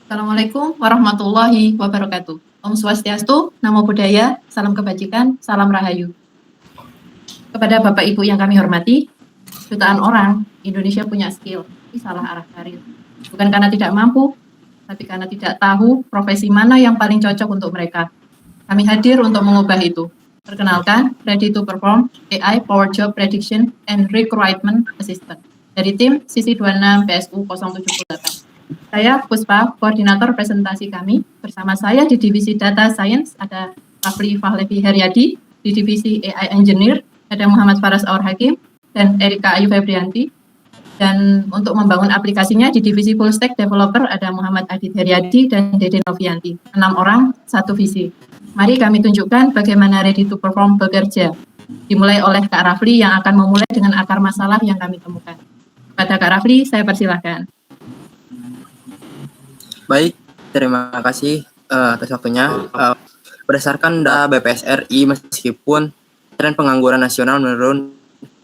Assalamualaikum warahmatullahi wabarakatuh. Om Swastiastu, Namo Buddhaya, salam kebajikan, salam rahayu. Kepada Bapak Ibu yang kami hormati, jutaan orang Indonesia punya skill, tapi salah arah karir. Bukan karena tidak mampu, tapi karena tidak tahu profesi mana yang paling cocok untuk mereka. Kami hadir untuk mengubah itu. Perkenalkan, Ready to Perform AI Power Job Prediction and Recruitment Assistant dari tim Sisi 26 PSU 078. Saya Puspa, koordinator presentasi kami. Bersama saya di divisi Data Science ada Rafli Fahlevi Heriadi, di divisi AI Engineer ada Muhammad Faras Aur Hakim dan Erika Ayu Febrianti. Dan untuk membangun aplikasinya di divisi Full Stack Developer ada Muhammad Adit Heriadi dan Dede Novianti. 6 orang, satu visi. Mari kami tunjukkan bagaimana Ready to Perform bekerja. Dimulai oleh Kak Rafli yang akan memulai dengan akar masalah yang kami temukan. Kepada Kak Rafli, saya persilahkan. Baik, terima kasih atas waktunya. Berdasarkan data BPS RI, meskipun tren pengangguran nasional menurun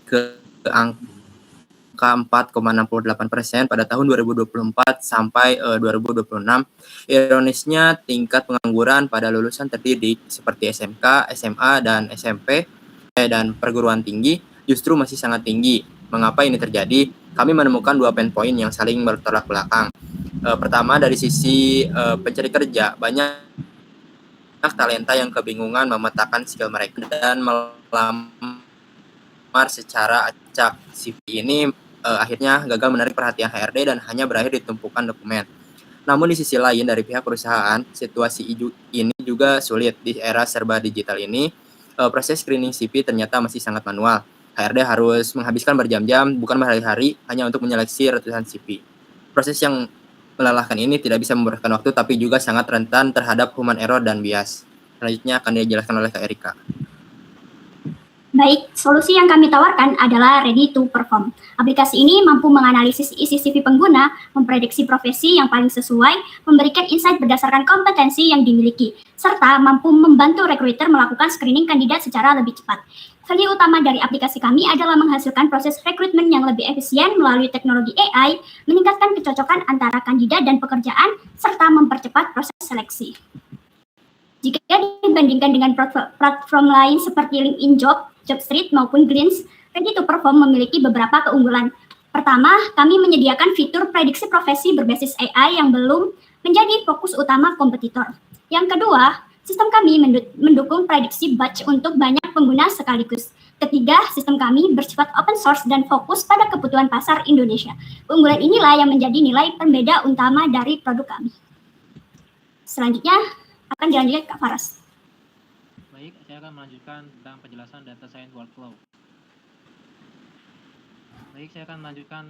ke angka 4,68% pada tahun 2024 sampai 2026, ironisnya tingkat pengangguran pada lulusan terdidik seperti SMK, SMA, dan SMP dan perguruan tinggi justru masih sangat tinggi. Mengapa ini terjadi? Kami menemukan dua pain point yang saling bertolak belakang. Pertama, dari sisi pencari kerja, banyak talenta yang kebingungan memetakan skill mereka dan melamar secara acak. CV ini akhirnya gagal menarik perhatian HRD dan hanya berakhir di tumpukan dokumen. Namun di sisi lain, dari pihak perusahaan, situasi ini juga sulit. Di era serba digital ini, proses screening CV ternyata masih sangat manual. HRD harus menghabiskan berjam-jam, bukan berhari-hari, hanya untuk menyeleksi ratusan CV. Proses yang melelahkan ini tidak bisa membutuhkan waktu, tapi juga sangat rentan terhadap human error dan bias. Selanjutnya akan dijelaskan oleh Kak Erika. Baik, solusi yang kami tawarkan adalah Ready to Perform. Aplikasi ini mampu menganalisis isi CV pengguna, memprediksi profesi yang paling sesuai, memberikan insight berdasarkan kompetensi yang dimiliki, serta mampu membantu recruiter melakukan screening kandidat secara lebih cepat. Value utama dari aplikasi kami adalah menghasilkan proses rekrutmen yang lebih efisien melalui teknologi AI, meningkatkan kecocokan antara kandidat dan pekerjaan, serta mempercepat proses seleksi. Jika dibandingkan dengan platform lain seperti LinkedIn Job, Jobstreet, maupun Glints, Ready to Perform memiliki beberapa keunggulan. Pertama, kami menyediakan fitur prediksi profesi berbasis AI yang belum menjadi fokus utama kompetitor. Yang kedua, sistem kami mendukung prediksi batch untuk banyak pengguna sekaligus. Ketiga, sistem kami bersifat open source dan fokus pada kebutuhan pasar Indonesia. Keunggulan inilah yang menjadi nilai pembeda utama dari produk kami. Selanjutnya, akan dilanjutkan Kak Faras. Baik, saya akan melanjutkan tentang penjelasan data science workflow. Baik, saya akan melanjutkan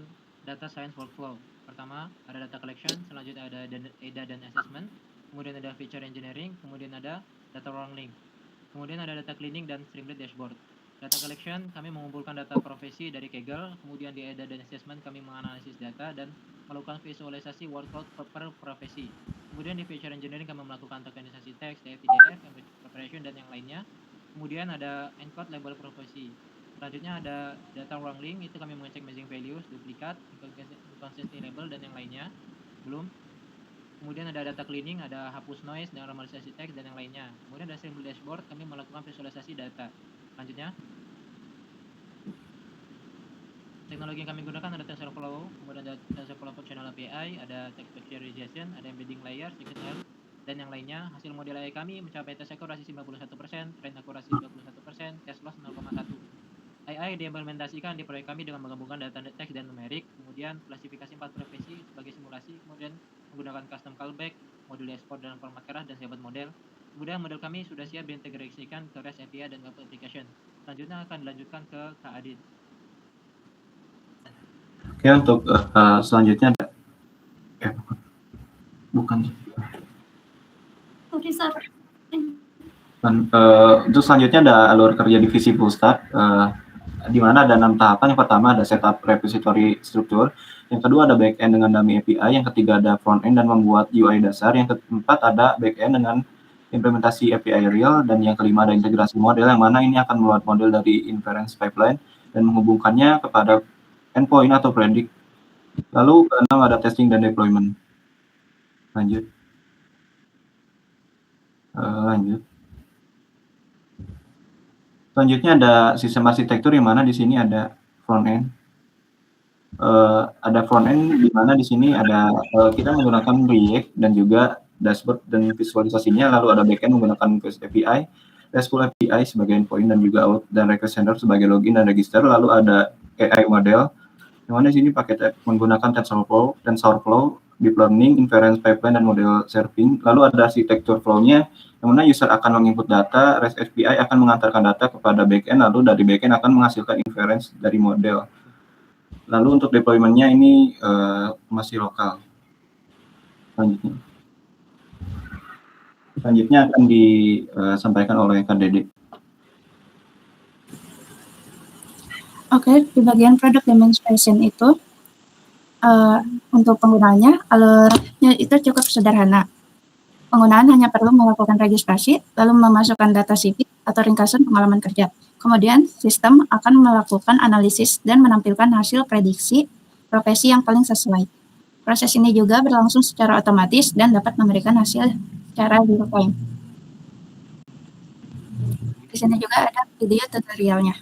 data science workflow. Pertama, ada data collection, selanjutnya ada data dan assessment, kemudian ada feature engineering, kemudian ada data wrangling, kemudian ada data cleaning dan Streamlit dashboard. Data collection, kami mengumpulkan data profesi dari Kaggle, kemudian di data dan assessment kami menganalisis data dan melakukan visualisasi workload per profesi. Kemudian di feature engineering kami melakukan tokenisasi teks, DF, preparation, dan yang lainnya. Kemudian ada encode label profesi. Selanjutnya ada data wrangling, itu kami mengecek missing values, duplikat, inconsistency label, dan yang lainnya. Belum. Kemudian ada data cleaning, ada hapus noise, normalisasi teks, dan yang lainnya. Kemudian ada Streamlit dashboard, kami melakukan visualisasi data. Selanjutnya, teknologi yang kami gunakan ada TensorFlow, kemudian ada TensorFlow Functional API, ada text vectorization, ada embedding layer, XML, dan yang lainnya. Hasil model AI kami mencapai test akurasi 91%, trend akurasi 21%, test loss 0,1. AI diimplementasikan di proyek kami dengan menggabungkan data teks dan numerik, kemudian klasifikasi 4 profesi sebagai simulasi, kemudian menggunakan custom callback, modul export dalam format keras, dan sahabat model. Kemudian model kami sudah siap diintegrasikan ke REST API dan web application. Selanjutnya akan dilanjutkan ke Kak Adit. Oke, untuk selanjutnya ada bukan. Untuk selanjutnya ada alur kerja divisi full stack, di mana ada 6 tahapan. Yang pertama ada setup repository struktur, yang kedua ada backend dengan dummy API, yang ketiga ada front end dan membuat UI dasar, yang keempat ada backend dengan implementasi API real, dan yang kelima ada integrasi model, yang mana ini akan membuat model dari inference pipeline dan menghubungkannya kepada endpoint atau predict. Lalu keenam ada testing dan deployment. Lanjut. Lanjut. Selanjutnya ada sistem arsitektur, yang mana di sini ada front end. Ada front end di mana di sini ada kita menggunakan React dan juga dashboard dan visualisasinya, lalu ada backend menggunakan REST API, RESTful API sebagai endpoint dan juga out dan request sender sebagai login dan register. Lalu ada AI model, yang mana di sini pakai menggunakan TensorFlow, deep learning, inference pipeline dan model serving. Lalu ada arsitektur flow-nya, yang mana user akan menginput data, REST API akan mengantarkan data kepada backend, lalu dari backend akan menghasilkan inference dari model. Lalu untuk deployment-nya ini masih lokal. Selanjutnya akan disampaikan oleh Kak Dede. Oke, di bagian product demonstration itu, untuk penggunanya, alurnya itu cukup sederhana. Penggunaan hanya perlu melakukan registrasi, lalu memasukkan data CV atau ringkasan pengalaman kerja. Kemudian, sistem akan melakukan analisis dan menampilkan hasil prediksi profesi yang paling sesuai. Proses ini juga berlangsung secara otomatis dan dapat memberikan hasil secara real time. Di sini juga ada video tutorialnya.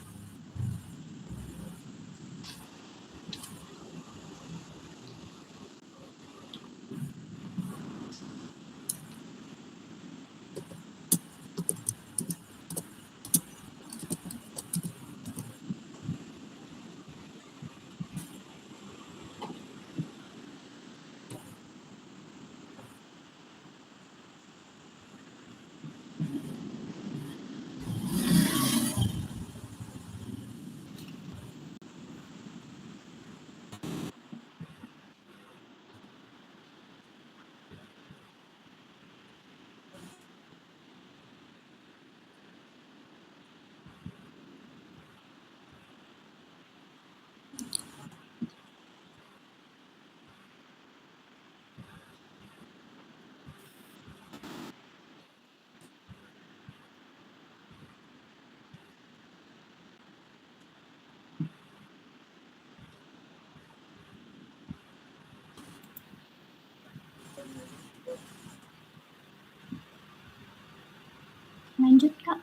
Lanjut, Kak.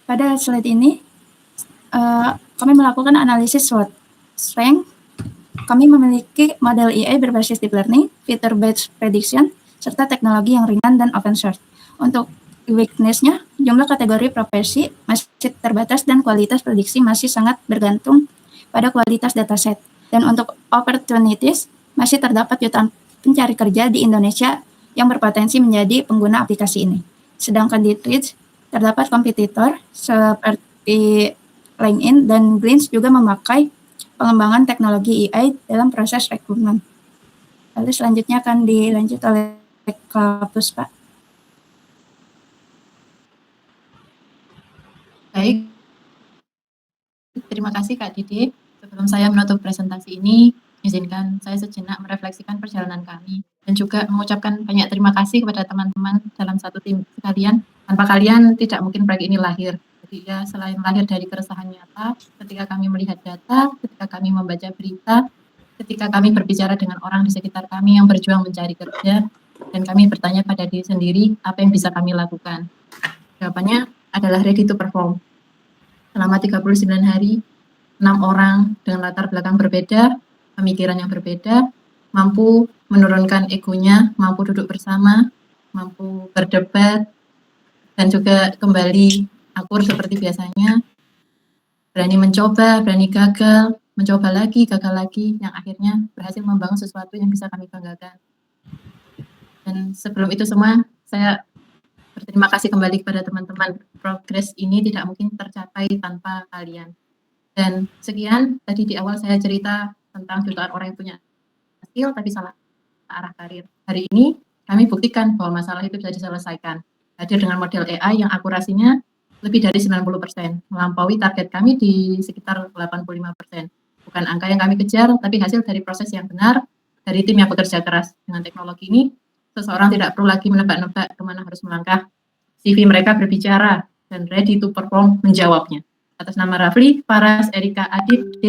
Pada slide ini, kami melakukan analisis SWOT. Strength, kami memiliki model AI berbasis deep learning, feature-based prediction, serta teknologi yang ringan dan open source. Untuk weakness-nya, jumlah kategori profesi masih terbatas dan kualitas prediksi masih sangat bergantung pada kualitas dataset. Dan untuk opportunities, masih terdapat jutaan pencari kerja di Indonesia yang berpotensi menjadi pengguna aplikasi ini. Sedangkan di Twitch, terdapat kompetitor seperti LinkedIn dan Glints juga memakai pengembangan teknologi AI dalam proses rekrutmen. Lalu selanjutnya akan dilanjut oleh Kapus, Pak. Baik, terima kasih Kak Dede. Sebelum saya menutup presentasi ini, izinkan saya sejenak merefleksikan perjalanan kami dan juga mengucapkan banyak terima kasih kepada teman-teman dalam satu tim sekalian. Tanpa kalian tidak mungkin proyek ini lahir. Jadi ya, selain lahir dari keresahan nyata, ketika kami melihat data, ketika kami membaca berita, ketika kami berbicara dengan orang di sekitar kami yang berjuang mencari kerja, dan kami bertanya pada diri sendiri apa yang bisa kami lakukan. Jawabannya adalah ready to perform. Selama 39 hari, 6 orang dengan latar belakang berbeda, pemikiran yang berbeda, mampu menurunkan egonya, mampu duduk bersama, mampu berdebat, dan juga kembali akur seperti biasanya, berani mencoba, berani gagal, mencoba lagi, gagal lagi, yang akhirnya berhasil membangun sesuatu yang bisa kami banggakan. Dan sebelum itu semua, saya berterima kasih kembali kepada teman-teman. Progres ini tidak mungkin tercapai tanpa kalian. Dan sekian, tadi di awal saya cerita tentang jutaan orang yang punya skill tapi salah arah karir. Hari ini kami buktikan bahwa masalah itu bisa diselesaikan. Hadir dengan model AI yang akurasinya lebih dari 90%, melampaui target kami di sekitar 85%. Bukan angka yang kami kejar, tapi hasil dari proses yang benar, dari tim yang bekerja keras. Dengan teknologi ini, seseorang tidak perlu lagi menebak-nebak kemana harus melangkah. CV mereka berbicara dan ready to perform menjawabnya. Atas nama Rafli, Faras, Erika, Adit,